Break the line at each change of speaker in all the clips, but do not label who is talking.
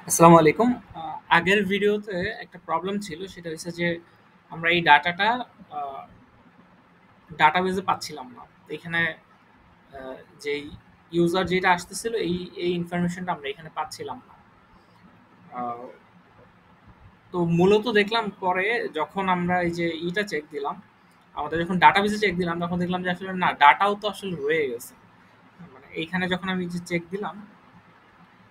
আসসালামু আলাইকুম। আগের ভিডিওতে একটা প্রবলেম ছিল, সেটা হচ্ছে যে আমরা এই ডাটাটা ডাটাবেজে পাচ্ছিলাম না। তো এখানে যেই ইউজার যেটা আসতেছিল এই এই ইনফরমেশনটা আমরা এখানে পাচ্ছিলাম না। আহ, তো মূলত দেখলাম পরে, যখন আমরা এই যে ইটা চেক দিলাম, আমাদের যখন ডাটাবেজে চেক দিলাম, তখন দেখলাম যে আসলে না, ডাটাও তো আসলে রয়ে গেছে। মানে এইখানে যখন আমি যে চেক দিলাম,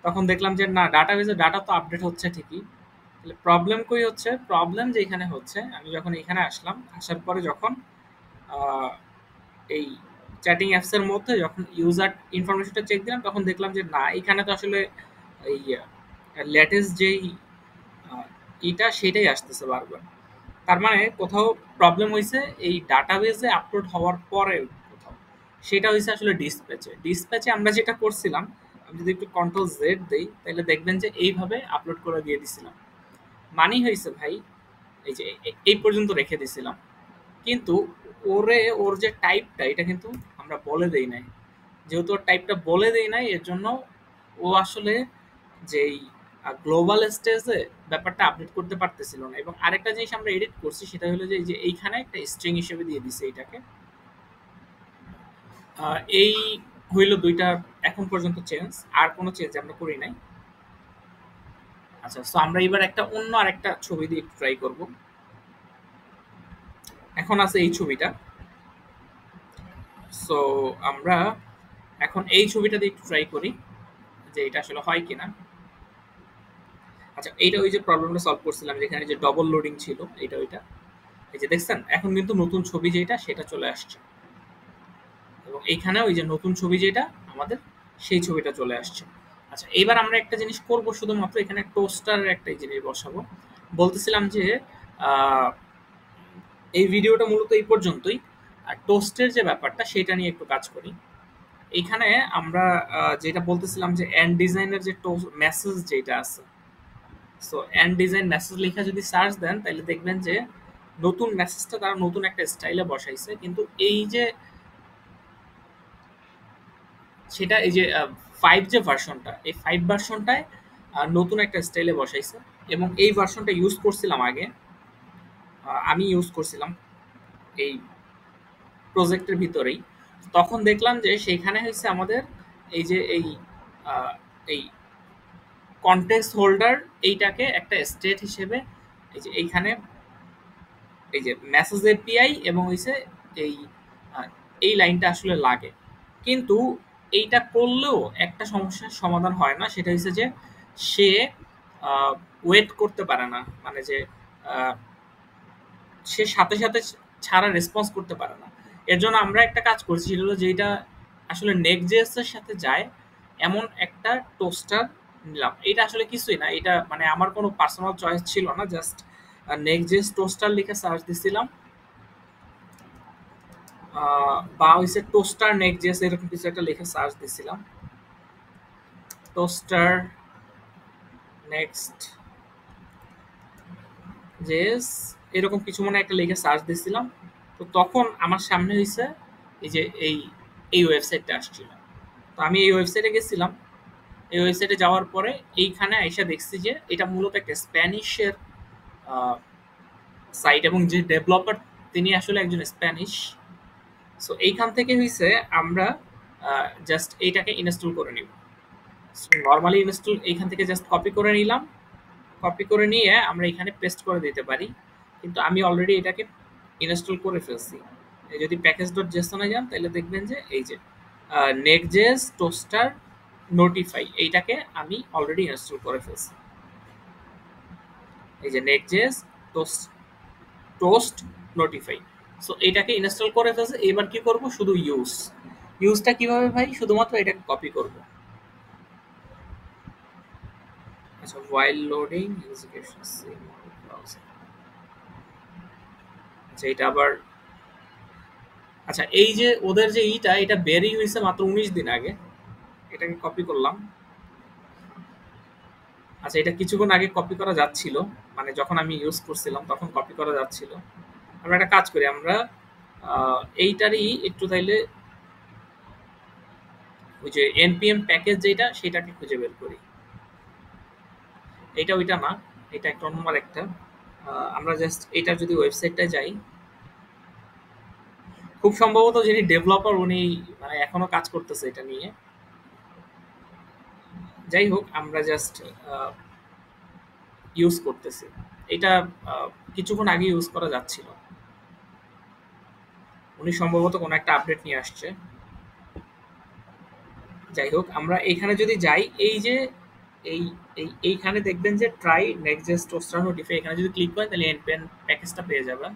তখন দেখলাম যে না, ডাটাবেজে ডাটা তো আপডেট হচ্ছে ঠিকই। তাহলে প্রবলেম কই হচ্ছে? প্রবলেম যে এখানে হচ্ছে, আমি যখন এখানে আসলাম, আসার পরে যখন আহ, এই চ্যাটিং অ্যাপস এর মধ্যে যখন ইউজার ইনফরমেশনটা চেক দিলাম, তখন দেখলাম যে না, এখানে তো আসলে এই লেটেস্ট যেই আহ, ইটা সেটাই আসতেছে বারবার। তার মানে কোথাও প্রবলেম হয়েছে এই ডাটাবেজে আপলোড হওয়ার পরে কোথাও। সেটা হয়েছে আসলে ডিসপ্যাচে। ডিসপ্যাচে আমরা যেটা করছিলাম, আমি যদি একটু কন্ট্রোল জেড দেই, তাহলে দেখবেন যে এইভাবে আপলোড করে দিয়ে দিছিলাম। মানি হয়েছে ভাই, এই যে এই পর্যন্ত রেখে দিছিলাম। কিন্তু ওর যে টাইপটা, এটা কিন্তু আমরা বলে দেই নাই। যেহেতু ওর টাইপটা বলে দেই নাই, এর জন্য ও আসলে যেই গ্লোবাল স্টেজে ব্যাপারটা আপডেট করতে পারতেছিল না। এবং আরেকটা জিনিস আমরা এডিট করছি, সেটা হলো যে এই যে এইখানে একটা স্ট্রিং হিসেবে দিয়ে দিছে এটাকে। এই হইল দুইটা এখন পর্যন্ত চেঞ্জ। আর কোনো চেঞ্জ আমরা করি নাই। আচ্ছা, তো আমরা এবার একটা অন্য আরেকটা ছবি দিয়ে একটু ট্রাই করব। এখন আছে এই ছবিটা। সো আমরা এখন এই ছবিটা দিয়ে একটু ট্রাই করি যে এটা আসলে হয় কিনা। আচ্ছা, এইটা ওই যে প্রবলেমটা সলভ করছিলাম, যেখানে যে ডবল লোডিং ছিল, এটা ওইটা। এই যে দেখছেন, এখন কিন্তু নতুন ছবি যেটা সেটা চলে আসছে। এবং এইখানে ওই যে নতুন ছবি যেটা আমাদের, সেই ছবিটা চলে আসছে। আচ্ছা, এইবার আমরা একটা জিনিস করব, শুধুমাত্র এখানে টোস্টারের একটা জিনিস বসাবো। বলতেছিলাম যে আহ, এই ভিডিওটা মূলত এই পর্যন্তই। আর টোস্টের যে ব্যাপারটা সেটা নিয়ে একটু কাজ করি। এইখানে আমরা যেটা বলতেছিলাম যে এন্ড ডিজাইনের যে মেসেজ যেটা আছে, সো এন্ড ডিজাইন মেসেজ লেখা যদি সার্চ দেন, তাহলে দেখবেন যে নতুন মেসেজটা তারা নতুন একটা স্টাইলে বসাইছে। কিন্তু এই যে সেটা এই যে ফাইভ যে ভার্সনটা, এই ফাইভ ভার্সনটায় নতুন একটা স্টাইলে বসাইছে। এবং এই ভার্সনটা ইউজ করছিলাম আগে, আমি ইউজ করছিলাম এই প্রজেক্টের ভিতরেই। তখন দেখলাম যে সেইখানে হচ্ছে আমাদের এই যে আহ, এই কন্টেক্সট হোল্ডার, এইটাকে একটা স্টেট হিসেবে এই যে এইখানে এই যে মেসেজ এপিআই এবং হইছে এই আহ, এই লাইনটা আসলে লাগে। কিন্তু এইটা করলেও একটা সমস্যার সমাধান হয় না, সেটা হচ্ছে যে সে ওয়েট করতে পারে না। মানে যে আহ, সে সাথে সাথে ছাড়া রেসপন্স করতে পারে না। এর জন্য আমরা একটা কাজ করছি, সেটা হলো যেটা আসলে নেক্সট.js এর সাথে যায় এমন একটা টোস্টার নিলাম। এটা আসলে কিছুই না, এটা মানে আমার কোনো পার্সোনাল চয়েস ছিল না, জাস্ট নেক্সট.js টোস্টার লিখে সার্চ দিছিলাম। বা হইছে টোস্টার নেক্সট.js এরকম কিছু একটা লিখে সার্চ দিছিলাম। টোস্টার নেক্সট জেএস এরকম কিছু মনে একটা লিখে সার্চ দিছিলাম। তো তখন আমার সামনে হইছে এই যে এই ওয়েবসাইটটা আসছিল। তো আমি এই ওয়েবসাইটে গেছিলাম। এই ওয়েবসাইটে যাওয়ার পরে এইখানে আইসা দেখছি যে এটা মূলত একটা স্প্যানিশের সাইট, এবং যে ডেভেলপার তিনি আসলে একজন স্প্যানিশ। সো এইখান থেকে হইছে আমরা জাস্ট এইটাকে ইনস্টল করে নিব। নর্মালি ইনস্টল এইখান থেকে জাস্ট কপি করে নিলাম। কপি করে নিয়ে আমরা এখানে পেস্ট করে দিতে পারি, কিন্তু আমি অলরেডি এটাকে ইনস্টল করে ফেলছি। এই যদি প্যাকেজ ডট জেসনে যান, তাহলে দেখবেন যে এই যে নেক্সট.js টোস্টার নোটিফাই, এইটাকে আমি অলরেডি ইনস্টল করে ফেলছি। এই যে নেক্সট.js টোস্ট টোস্ট নোটিফাই। সো এটাকে ইনস্টল করে ফেলছে। এবার কি করব? শুধু ইউজটা কিভাবে ভাই? শুধুমাত্র এটাকে কপি করব। আচ্ছা, while loading execution browser, আচ্ছা এটা আবার, আচ্ছা এই যে ওদের যে এটা বেরি হয়েছে মাত্র 19 দিন আগে। এটাকে কপি করলাম। আচ্ছা, এটা কিছুক্ষণ আগে কপি করা যাচ্ছিল, মানে যখন আমি ইউজ করছিলাম তখন কপি করা যাচ্ছিল। আমরা একটা কাজ করি, আমরা এইটারই একটু তাইলে ওই যে এনপিএম প্যাকেজ যেটা, সেটাকে খুঁজে বের করি। এটা ওইটা না, এটা একটা অন্য একটা। আমরা জাস্ট এটা যদি ওয়েবসাইটটায় যাই, খুব সম্ভবত যিনি ডেভেলপার উনি মানে এখনো কাজ করতেছে এটা নিয়ে। যাই হোক, আমরা জাস্ট ইউজ করতেছি এটা। আহ, কিছুক্ষণ আগে ইউজ করা যাচ্ছিল। উনি সম্ভবত কোনো একটা আপডেট নিয়ে আসছে। যাই হোক, আমরা এইখানে যদি যাই, এই যে এই এইখানে দেখবেন যে ট্রাই নেক্সট টোস্টার নোটিফাই, এখানে যদি ক্লিক করেন তাহলে এনপিএন প্যাকেজটা পেয়ে যাবেন।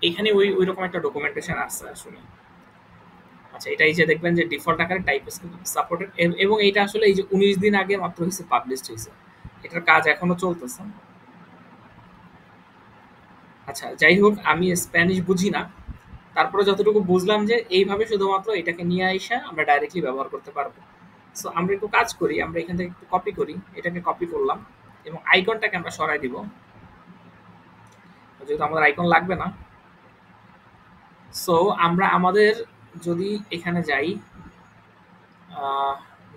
এখানে ওই ওই রকম একটা ডকুমেন্টেশন আছে আসলে। আচ্ছা, এটা এই যে দেখবেন যে ডিফল্ট আকারে টাইপ সাপোর্টেড, এবং এটা আসলে এই যে 19 দিন আগে মাত্র হয়েছে, পাবলিশড হয়েছে। এটার কাজ এখনো চলতেছে। আচ্ছা, যাই হোক, আমি স্প্যানিশ বুঝি না, তারপরে যতটুকু বুঝলাম যে এইভাবে শুধুমাত্র এটাকে নিয়ে আইসা আমরা ডাইরেক্টলি ব্যবহার করতে পারবো। সো আমরা একটু কাজ করি, আমরা এখান থেকে একটু কপি করি, এটাকে কপি করলাম এবং আইকনটাকে আমরা সরাই দিব, যেহেতু আমাদের আইকন লাগবে না। সো আমরা আমাদের যদি এখানে যাই,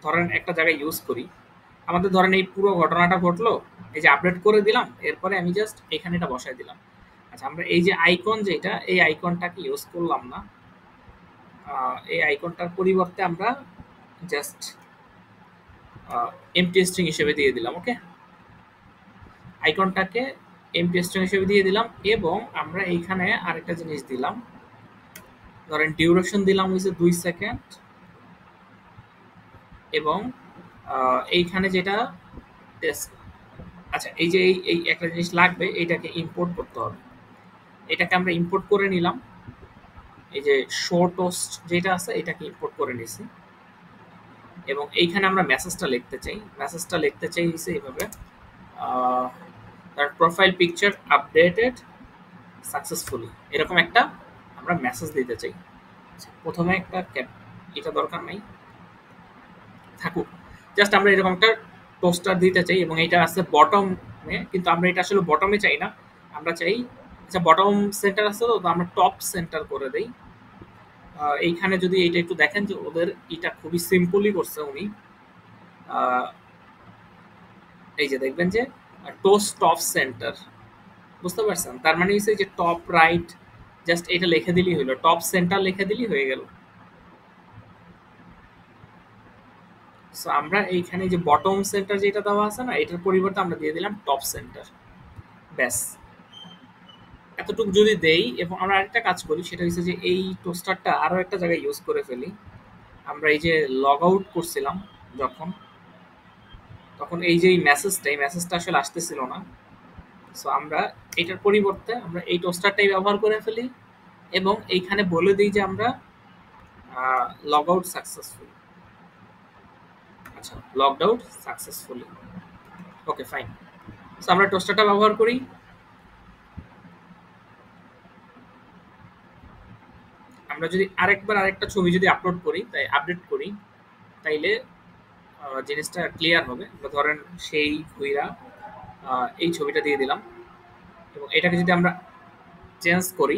ধরেন একটা জায়গায় ইউজ করি, আমাদের ধরেন এই পুরো ঘটনাটা ঘটলো, এই যে আপডেট করে দিলাম, এরপরে আমি জাস্ট এখানে এটা বসাই দিলাম। আচ্ছা, আমরা এই যে আইকন, যেটা এই আইকনটাকে ইউজ করলাম না, এই আইকনটার পরিবর্তে আমরা জাস্ট এমটি স্ট্রিং হিসেবে দিয়ে দিলাম। ওকে, আইকনটাকে এমটি স্ট্রিং হিসেবে দিয়ে দিলাম, এবং আমরা এইখানে আরেকটা জিনিস দিলাম, ধরেন ডিউরেশন দিলাম হচ্ছে 2 সেকেন্ড, এবং এইখানে যেটা টেস্ট। আচ্ছা, এই যে এই একটা জিনিস লাগবে, এইটাকে ইম্পোর্ট করতে হবে। এটাকে আমরা ইম্পোর্ট করে নিলাম, এই যে শো টোস্ট যেটা আছে এটাকে ইম্পোর্ট করে নিছি, এবং এইখানে আমরা মেসেজটা লিখতে চাই হচ্ছে এইভাবে, তার প্রোফাইল পিকচার আপডেটেড সাকসেসফুলি, এরকম একটা আমরা মেসেজ দিতে চাই। প্রথমে একটা এটা দরকার নাই, থাকুক, জাস্ট আমরা এরকম একটা টোস্টার দিতে চাই, এবং এটা আছে বটমে, কিন্তু আমরা এটা আসলে বটমে চাই না, আমরা চাই, আচ্ছা বটম সেন্টার আছে, তো আমরা টপ সেন্টার করে দেই। এইখানে যদি এটা একটু দেখেন যে ওদের এটা খুবই সিম্পলি করছে উনি, এই যে দেখবেন যে টোস্ট টপ সেন্টার, বুঝতে পারছেন? তার মানে হচ্ছে যে টপ রাইট, জাস্ট এটা লিখে দিলেই হলো, টপ সেন্টার লিখে দিলেই হয়ে গেল। সো আমরা এইখানে যে বটম সেন্টার যেটা দেওয়া আছে না, এটার পরিবর্তে আমরা দিয়ে দিলাম টপ সেন্টার, ব্যাস। এতটুকু যদি দেই, এবং আমরা আরেকটা কাজ করি, সেটা হচ্ছে যে এই টোস্টারটা আরো একটা জায়গায় ইউজ করে ফেলি। আমরা এই যে লগ আউট করছিলাম যখন, তখন এই যে এই মেসেজটা আসলে আসতেছিল না। সো আমরা এটার পরিবর্তে আমরা এই টোস্টারটাই ব্যবহার করে ফেলি, এবং এইখানে বলে দিই যে আমরা লগ আউট সাকসেসফুল। আচ্ছা, logged out successfully, okay fine. So আমরা টোস্টারটা ব্যবহার করি। আমরা যদি আরেকটা ছবি যদি আপলোড করি, তাই আপডেট করি, তাইলে জিনিসটা ক্লিয়ার হবে। আমরা ধরেন সেই ঘুইরা এই ছবিটা দিয়ে দিলাম, এবং এটাকে যদি আমরা চেঞ্জ করি,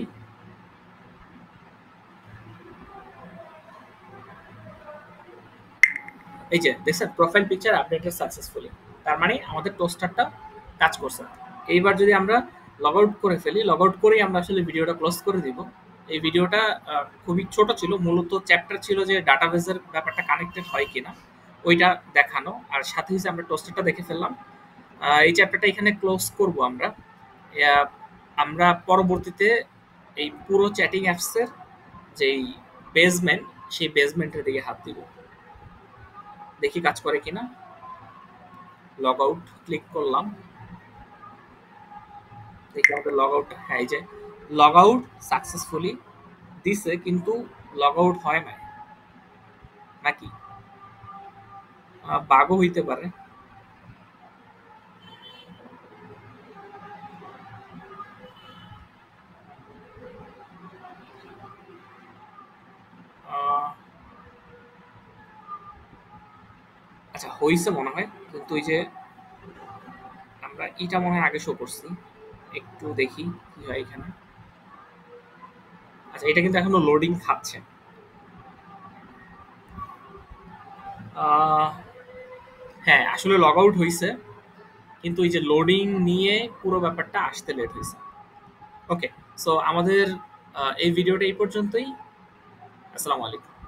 এই যে দেখছেন প্রোফাইল পিকচার আপডেটেড সাকসেসফুলি, তার মানে আমাদের টোস্টারটা কাজ করছে। এইবার যদি আমরা লগ আউট করে ফেলি, লগ আউট করেই আমরা আসলে ভিডিওটা ক্লোজ করে দিব। এই ভিডিওটা খুবই ছোট ছিল, মূলত চ্যাপ্টার ছিল যে ডাটাবেসের ব্যাপারটা কানেক্টেড হয় কিনা ওইটা দেখানো, আর সাথে সাথে আমরা টোস্টারটা দেখে ফেললাম। এই চ্যাপ্টারটা এখানে ক্লোজ করব আমরা। আমরা পরবর্তীতে এই পুরো চ্যাটিং অ্যাপসের যেই বেসমেন্ট, সেই বেসমেন্টের দিকে হাত দিব, দেখি কাজ করে কিনা। লগ আউট ক্লিক করলাম, দেখি আমাদের লগ আউট, হ্যাঁ এই যে লগ আউট সাকসেসফুলি দিছে, কিন্তু লগ আউট হয় না, নাকি বাগও হইতে পারে। আচ্ছা, হইছে মনে হয়, কিন্তু ওই যে আমরা এটা মনে হয় আগে শো করছি, একটু দেখি কি হয় এখানে। আচ্ছা, এটা কিন্তু এখনো লোডিং খাচ্ছে। হ্যাঁ, আসলে লগ আউট হইছে, কিন্তু এই যে লোডিং নিয়ে পুরো ব্যাপারটা আসতে লেট হয়েছে। ওকে, সো আমাদের এই ভিডিওটা এই পর্যন্তই। আসসালামু আলাইকুম।